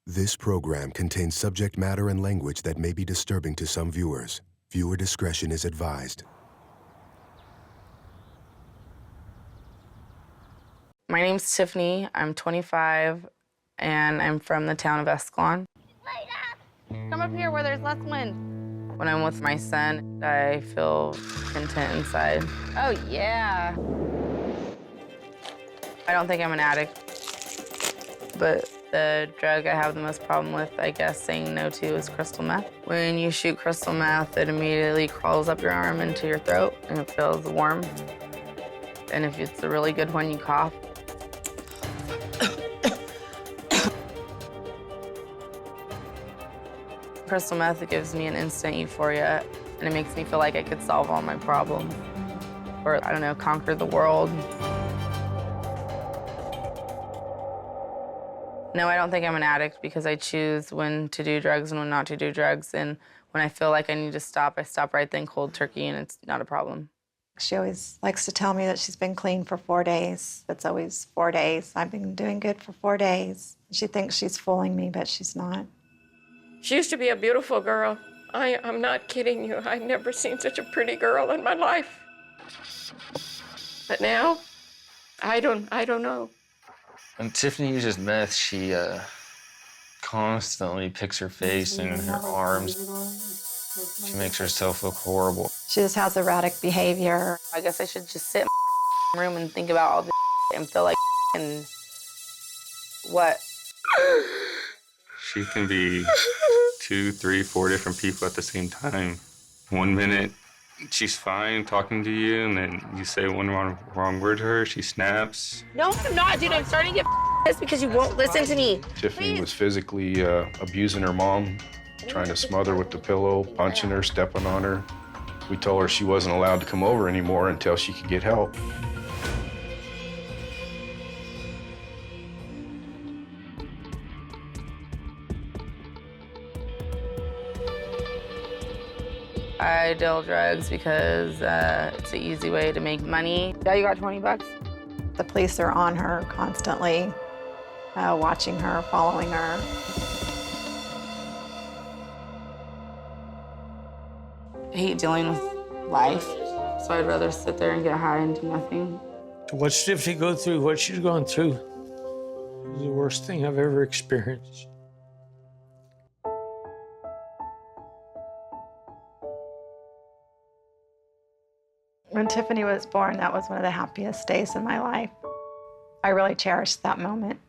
This program contains subject matter and language that may be disturbing to some viewers. Viewer discretion is advised. My name's Tiffany. I'm 25, and I'm from the town of Escalon. Come up here where there's less wind. When I'm with my son, I feel content inside. Oh, yeah. I don't think I'm an addict, but the drug I have the most problem with, I guess, saying no to is crystal meth. When you shoot crystal meth, it immediately crawls up your arm into your throat, and it feels warm. And if it's a really good one, you cough. Crystal meth, it gives me an instant euphoria, and it makes me feel like I could solve all my problems, or, I don't know, conquer the world. No, I don't think I'm an addict because I choose when to do drugs and when not to do drugs, and when I feel like I need to stop, I stop right then cold turkey, and it's not a problem. She always likes to tell me that she's been clean for 4 days. It's always 4 days. I've been doing good for 4 days. She thinks she's fooling me, but she's not. She used to be a beautiful girl. I'm not kidding you. I've never seen such a pretty girl in my life. But now, I don't know. When Tiffany uses meth, she constantly picks her face and her arms. She makes herself look horrible. She just has erratic behavior. I guess I should just sit in my room and think about all the and feel like and what? She can be 2, 3, 4 different people at the same time. 1 minute, she's fine talking to you, and then you say one wrong word to her, she snaps. No, I'm not, dude. I'm starting to get pissed because you won't listen to me. Tiffany was physically abusing her mom, trying to smother her with the pillow, punching her, stepping on her. We told her she wasn't allowed to come over anymore until she could get help. I deal drugs because it's an easy way to make money. Yeah, you got 20 bucks? The police are on her constantly, watching her, following her. I hate dealing with life, so I'd rather sit there and get high and do nothing. What Tiffany go through, what she's gone through, is the worst thing I've ever experienced. When Tiffany was born, that was one of the happiest days in my life. I really cherished that moment.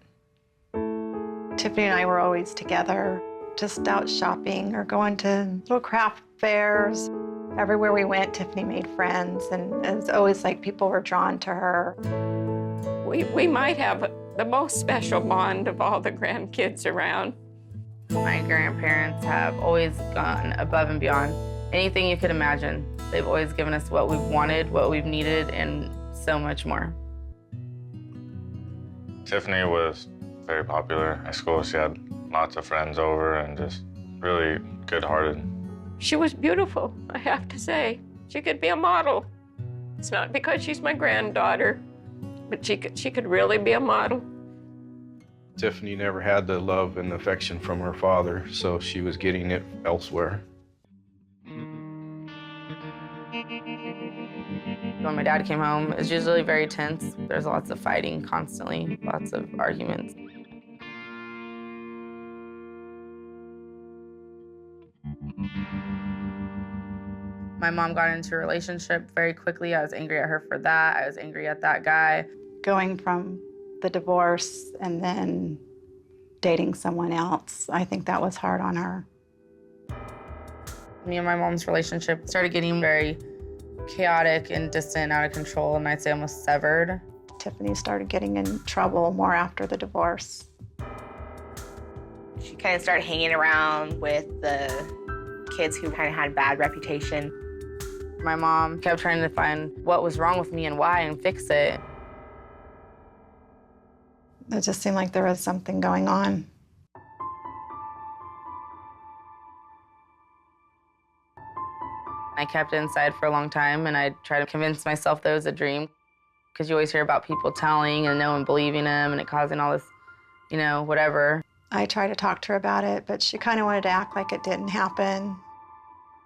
Tiffany and I were always together, just out shopping or going to little craft fairs. Everywhere we went, Tiffany made friends, and it was always like people were drawn to her. We might have the most special bond of all the grandkids around. My grandparents have always gone above and beyond anything you could imagine. They've always given us what we've wanted, what we've needed, and so much more. Tiffany was very popular at school. She had lots of friends over and just really good-hearted. She was beautiful, I have to say. She could be a model. It's not because she's my granddaughter, but she could really be a model. Tiffany never had the love and affection from her father, so she was getting it elsewhere. When my dad came home, it was usually very tense. There's lots of fighting constantly, lots of arguments. My mom got into a relationship very quickly. I was angry at her for that. I was angry at that guy. Going from the divorce and then dating someone else, I think that was hard on her. Me and my mom's relationship started getting very chaotic and distant, out of control, and I'd say almost severed. Tiffany started getting in trouble more after the divorce. She kind of started hanging around with the kids who kind of had a bad reputation. My mom kept trying to find what was wrong with me and why and fix it. It just seemed like there was something going on. I kept it inside for a long time, and I'd try to convince myself that it was a dream, because you always hear about people telling and no one believing them and it causing all this, you know, whatever. I tried to talk to her about it, but she kind of wanted to act like it didn't happen.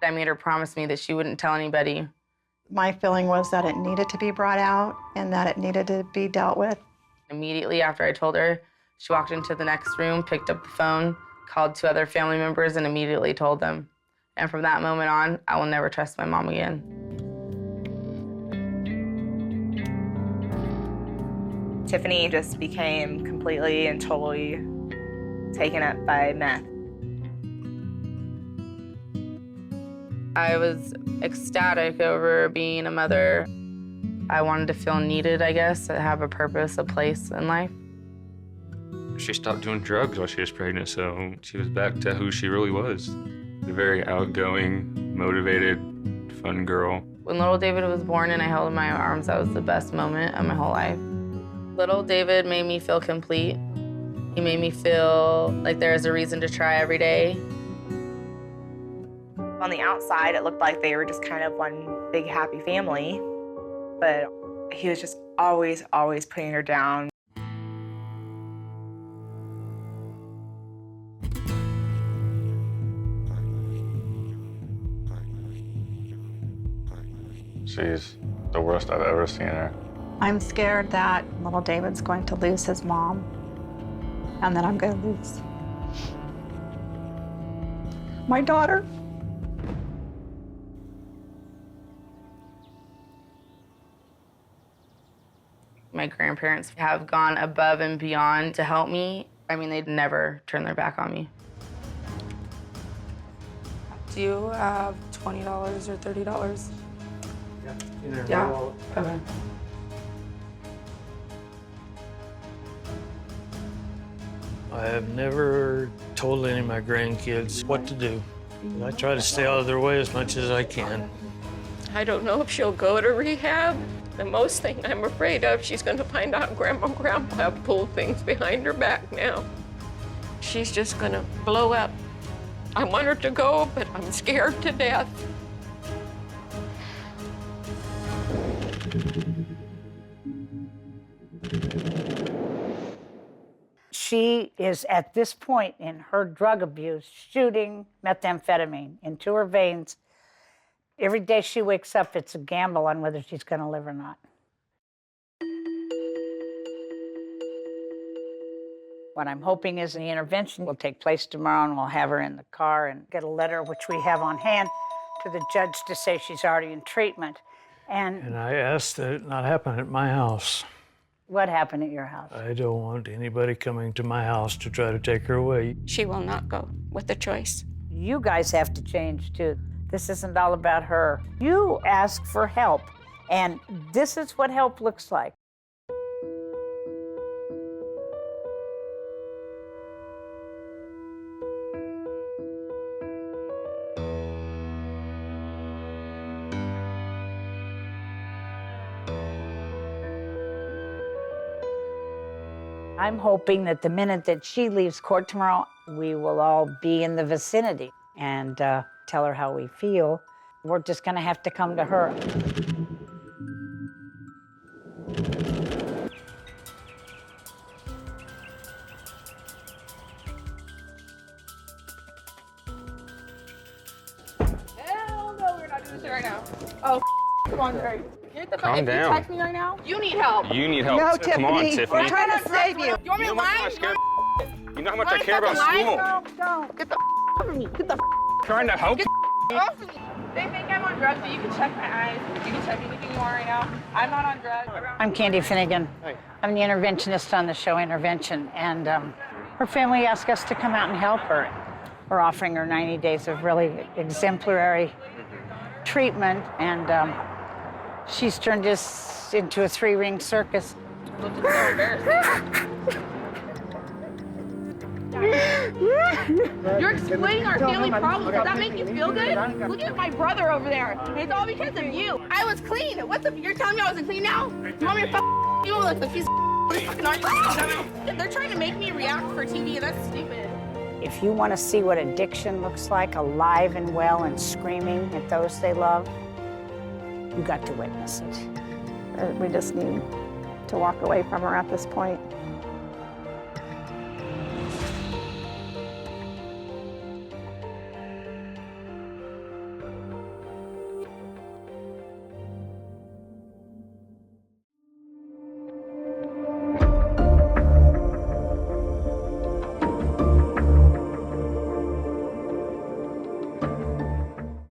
I made her promise me that she wouldn't tell anybody. My feeling was that it needed to be brought out and that it needed to be dealt with. Immediately after I told her, she walked into the next room, picked up the phone, called 2 other family members, and immediately told them. And from that moment on, I will never trust my mom again. Tiffany just became completely and totally taken up by meth. I was ecstatic over being a mother. I wanted to feel needed, I guess, to have a purpose, a place in life. She stopped doing drugs while she was pregnant, so she was back to who she really was. A very outgoing, motivated, fun girl. When little David was born and I held him in my arms, that was the best moment of my whole life. Little David made me feel complete. He made me feel like there was a reason to try every day. On the outside, it looked like they were just kind of one big happy family, but he was just always putting her down. She's the worst I've ever seen her. I'm scared that little David's going to lose his mom and that I'm going to lose my daughter. My grandparents have gone above and beyond to help me. I mean, they'd never turn their back on me. Do you have $20 or $30? Yeah. Okay. I have never told any of my grandkids what to do. I try to stay out of their way as much as I can. I don't know if she'll go to rehab. The most thing I'm afraid of, she's going to find out Grandma and Grandpa have pulled things behind her back now. She's just going to blow up. I want her to go, but I'm scared to death. She is at this point in her drug abuse shooting methamphetamine into her veins. Every day she wakes up, it's a gamble on whether she's going to live or not. What I'm hoping is the intervention will take place tomorrow and we'll have her in the car and get a letter, which we have on hand, to the judge to say she's already in treatment. And I asked that it not happen at my house. what happened at your house? I don't want anybody coming to my house to try to take her away. She will not go with the choice. You guys have to change too. This isn't all about her. You ask for help, and this is what help looks like. I'm hoping that the minute that she leaves court tomorrow, we will all be in the vicinity and tell her how we feel. We're just gonna have to come to her. Hell no, we're not doing this right now. Oh, come on, Greg. Calm down. You text me right now, you need help. You need help. No, Come on, Tiffany. Tiffany. We're trying to save you. You want me to lie? You know how much I care about school. Don't. Get the off of me. Get the Trying to help. off of me. They think I'm on drugs, but you can check my eyes. You can check anything you want right now. I'm not on drugs. I'm Candy Finnegan. I'm the interventionist on the show Intervention, and her family asked us to come out and help her. We're offering her 90 days of really exemplary treatment, and she's turned this into a 3-ring circus. Looks so embarrassing. You're explaining our family problems. Does that make you feel good? Look at my brother over there. It's all because of you. I was clean. What's up? You're telling me I wasn't clean now? You want me to fuck you like the piece of fucking argument? They're trying to make me react for TV. That's stupid. If you want to see what addiction looks like, alive and well and screaming at those they love, you got to witness it. We just need to walk away from her at this point.